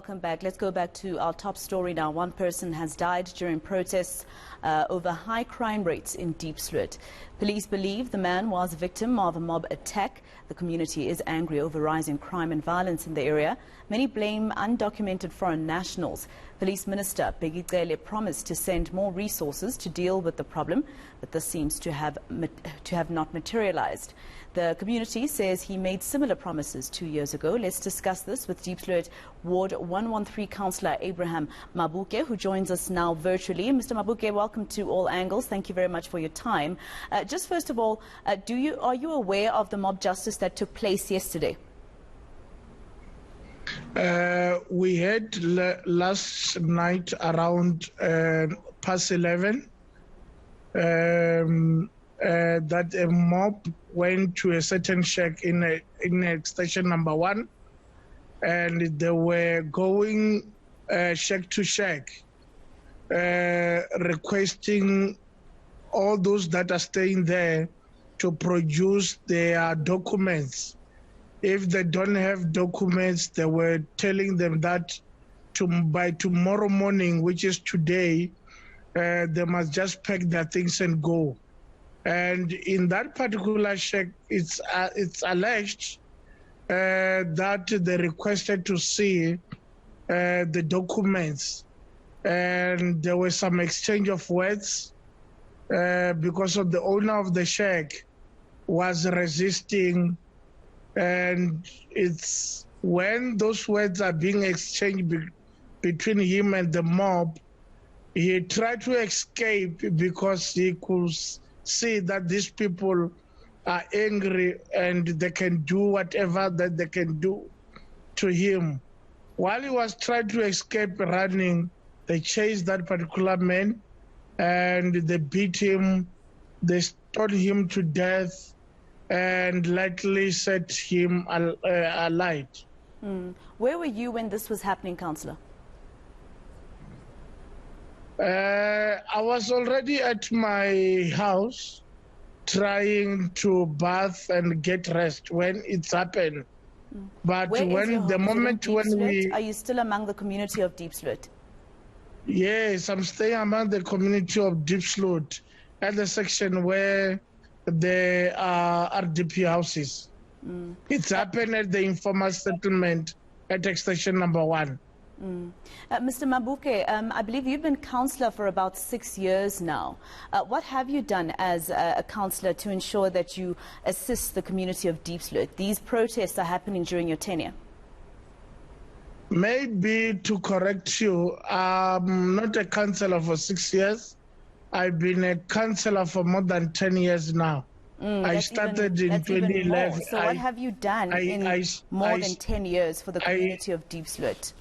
welcome back. Let's go back to our top story now. One person has died during protests over high crime rates in Diepsloot. Police believe the man was a victim of a mob attack. The community is angry over rising crime and violence in the area. Many blame undocumented foreign nationals. Police Minister Bheki Cele promised to send more resources to deal with the problem, but this seems to have not materialized. The community says he made similar promises 2 years ago. Let's discuss this with Diepsloot Ward 113 councillor Abraham Mabuke, who joins us now virtually. Mr. Mabuke, welcome to All Angles. Thank you very much for your time. Just first of all, are you aware of the mob justice that took place yesterday? We had last night around past 11 that a mob went to a certain shack in station number 1, and they were going shack to shack, requesting all those that are staying there to produce their documents. If they don't have documents, they were telling them that by tomorrow morning, which is today, they must just pack their things and go. And in that particular shack, it's alleged that they requested to see the documents, and there was some exchange of words because of the owner of the shack was resisting. And it's when those words are being exchanged between him and the mob, he tried to escape because he could see that these people are angry and they can do whatever that they can do to him. While he was trying to escape running, they chased that particular man and they beat him, they stoned him to death, and likely set him alight. Where were you when this was happening, councillor? I was already at my house trying to bath and get rest when it's happened. But when the moment when we... Are you still among the community of Diepsloot? Yes, I'm staying among the community of Diepsloot at the section where there are RDP houses. It's happened at the informal settlement at extension number 1. Mr. Mabuke, I believe you've been councillor for about 6 years now. What have you done as a councillor to ensure that you assist the community of Diepsloot? These protests are happening during your tenure. Maybe to correct you, I'm not a councillor for 6 years. I've been a councillor for more than 10 years now. I started in 2011. So what have you done in more than 10 years for the community of Diepsloot?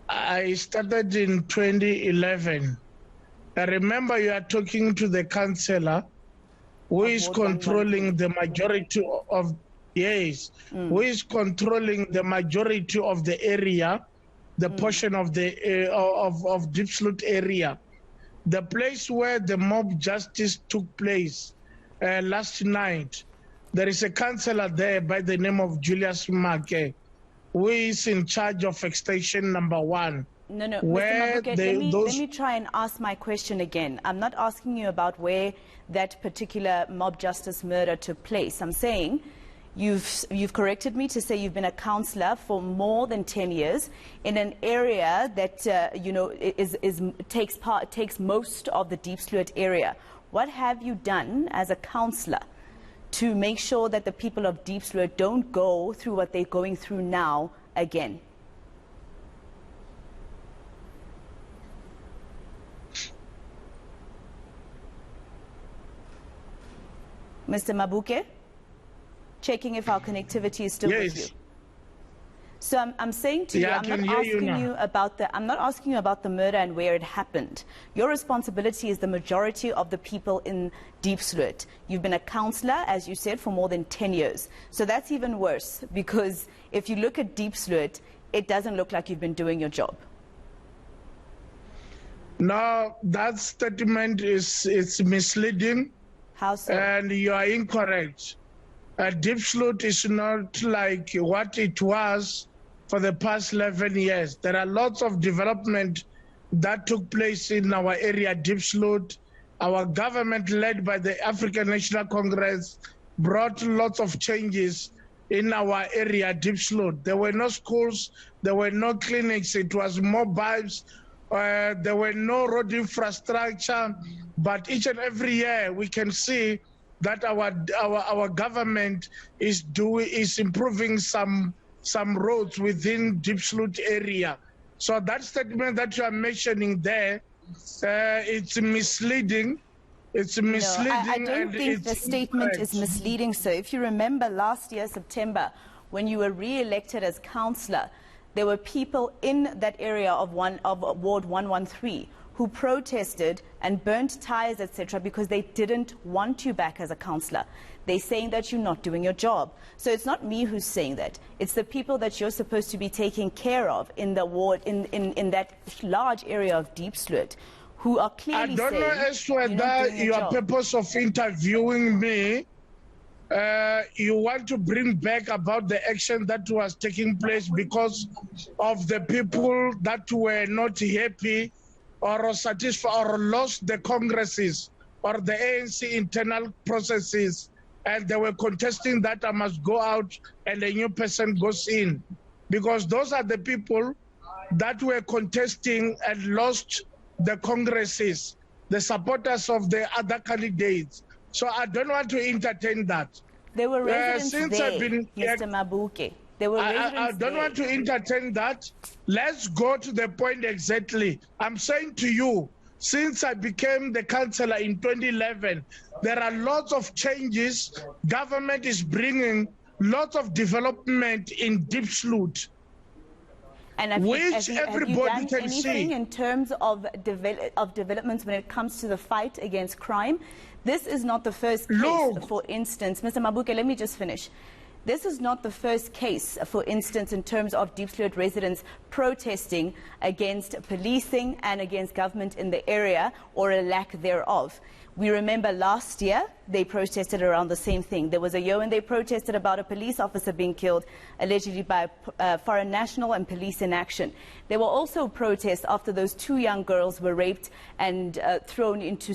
I started in 2011. I remember you are talking to the councillor who is controlling the majority of, who is controlling the majority of the area, the portion of the of Diepsloot area. The place where the mob justice took place last night, there is a councillor there by the name of Julius Make, who is in charge of extension number 1. No, Mr. Mabuke, let me try and ask my question again. I'm not asking you about where that particular mob justice murder took place. I'm saying you've corrected me to say you've been a councillor for more than 10 years in an area that takes most of the Diepsloot area. What have you done as a councillor to make sure that the people of Diepsloot don't go through what they're going through now again? Mr. Mabuke? Checking if our connectivity is still with you. So I'm saying to you, I'm not asking you about the murder and where it happened. Your responsibility is the majority of the people in Diepsloot. You've been a councillor, as you said, for more than 10 years. So that's even worse, because if you look at Diepsloot, it doesn't look like you've been doing your job. No, that statement is misleading. How so? And you are incorrect. Diepsloot is not like what it was for the past 11 years. There are lots of development that took place in our area, Diepsloot. Our government, led by the African National Congress, brought lots of changes in our area, Diepsloot. There were no schools, there were no clinics, it was mobiles, there were no road infrastructure, but each and every year we can see that our government is improving some roads within Diepsloot area. So that statement that you are mentioning there, it's misleading. It's misleading. No, I don't think the statement is misleading, sir. If you remember last year, September, when you were re-elected as councillor, there were people in that area of Ward 113 who protested and burnt tires, etc., because they didn't want you back as a councillor. They're saying that you're not doing your job. So it's not me who's saying that. It's the people that you're supposed to be taking care of in the ward, in that large area of Diepsloot, who are clearly saying... I don't know as to whether your purpose of interviewing me, you want to bring back about the action that was taking place because of the people that were not happy or satisfied or lost the congresses or the ANC internal processes, and they were contesting that I must go out and a new person goes in. Because those are the people that were contesting and lost the congresses, the supporters of the other candidates. So I don't want to entertain that. There were residents there, Mr. Mabuke. There were residents I don't want to entertain that. Let's go to the point exactly. I'm saying to you, since I became the councillor in 2011, there are lots of changes. Government is bringing lots of development in Diepsloot. And have you done anything in terms of developments when it comes to the fight against crime? This is not the first case, for instance. Mr. Mabuke, let me just finish. This is not the first case, for instance, in terms of Diepsloot residents protesting against policing and against government in the area, or a lack thereof. We remember last year they protested around the same thing. There was a year when they protested about a police officer being killed, allegedly by foreign national and police in action. There were also protests after those 2 young girls were raped and thrown into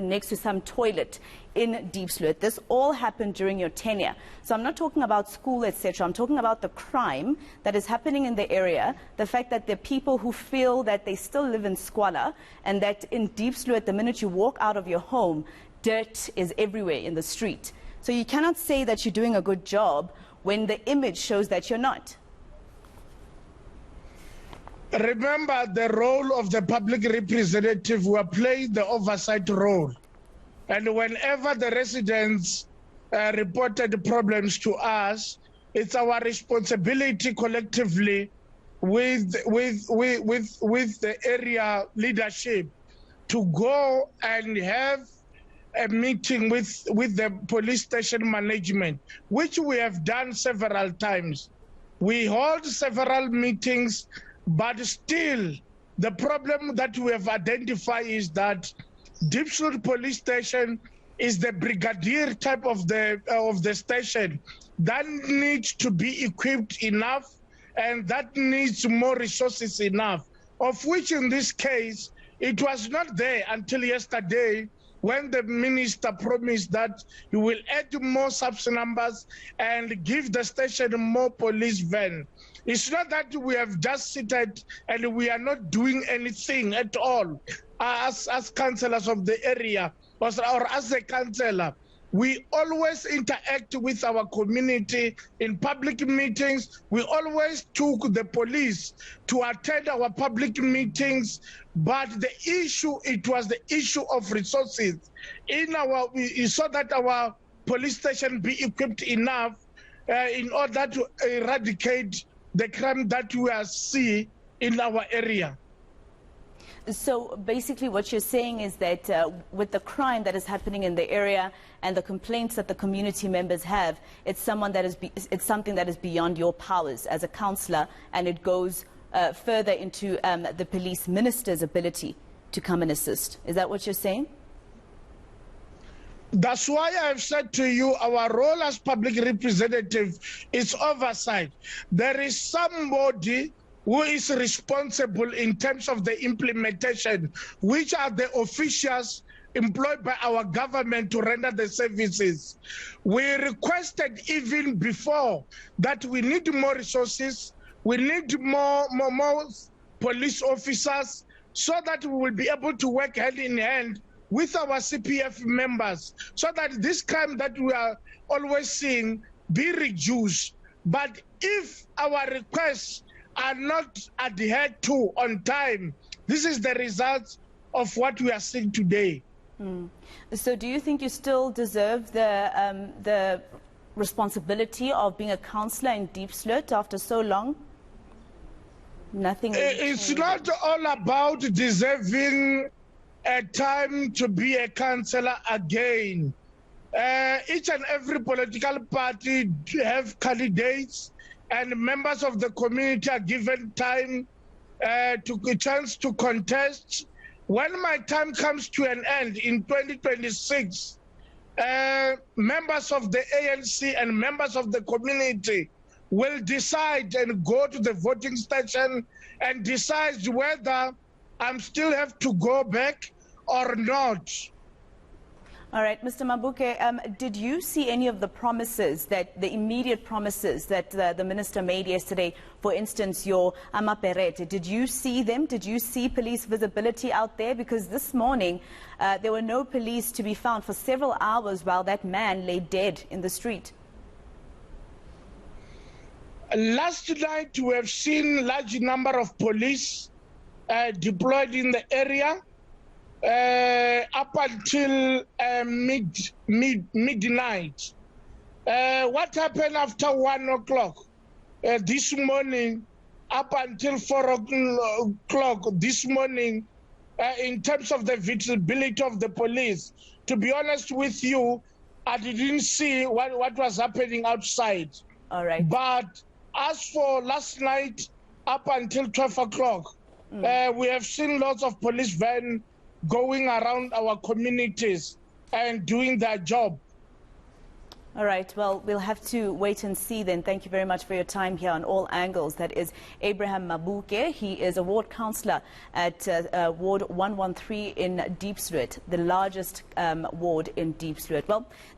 next to some toilet in Diepsloot. This all happened during your tenure. So I'm not talking about school, etc. I'm talking about the crime that is happening in the area, the fact that there are people who feel that they still live in squalor, and that in Diepsloot, the minute you walk out of your home, dirt is everywhere in the street. So you cannot say that you're doing a good job when the image shows that you're not. Remember the role of the public representative. We are playing the oversight role. And whenever the residents reported problems to us, it's our responsibility collectively with the area leadership to go and have a meeting with the police station management, which we have done several times. We hold several meetings, but still the problem that we have identified is that Diepsloot police station is the brigadier type of the station that needs to be equipped enough, and that needs more resources enough, of which in this case it was not there until yesterday, when the minister promised that he will add more subs numbers and give the station more police van. It's not that we have just seated and we are not doing anything at all. As councillors of the area, or as a councillor, we always interact with our community in public meetings. We always took the police to attend our public meetings, but the issue, it was the issue of resources. So that our police station be equipped enough in order to eradicate the crime that we are seeing in our area. So basically what you're saying is that with the crime that is happening in the area and the complaints that the community members have, it's something that is beyond your powers as a councillor, and it goes further into the police minister's ability to come and assist. Is that what you're saying? That's why I've said to you, our role as public representative is oversight. There is somebody who is responsible in terms of the implementation, which are the officials employed by our government to render the services. We requested even before that we need more resources, we need more police officers, so that we will be able to work hand in hand with our CPF members, so that this crime that we are always seeing be reduced. But if our requests are not adhered to on time, this is the result of what we are seeing today. So do you think you still deserve the responsibility of being a councillor in Diepsloot after so long? Nothing. It's not all about deserving a time to be a councillor again. Each and every political party have candidates, and members of the community are given time to a chance to contest. When my time comes to an end in 2026, members of the ANC and members of the community will decide and go to the voting station and decide whether I still have to go back or not. All right, Mr. Mabuke, did you see any of the promises, the immediate promises that the minister made yesterday? For instance, your Amaperete, did you see them? Did you see police visibility out there? Because this morning there were no police to be found for several hours while that man lay dead in the street. Last night we have seen large number of police deployed in the area up until midnight. What happened after 1 o'clock this morning up until 4 o'clock this morning in terms of the visibility of the police? To be honest with you, I didn't see what was happening outside. All right. But as for last night up until 12 o'clock, we have seen lots of police vans going around our communities and doing their job. All right, well, we'll have to wait and see then. Thank you very much for your time here on All Angles. That is Abraham Mabuke. He is a ward councillor at Ward 113 in Diepsloot, the largest ward in Diepsloot. Well,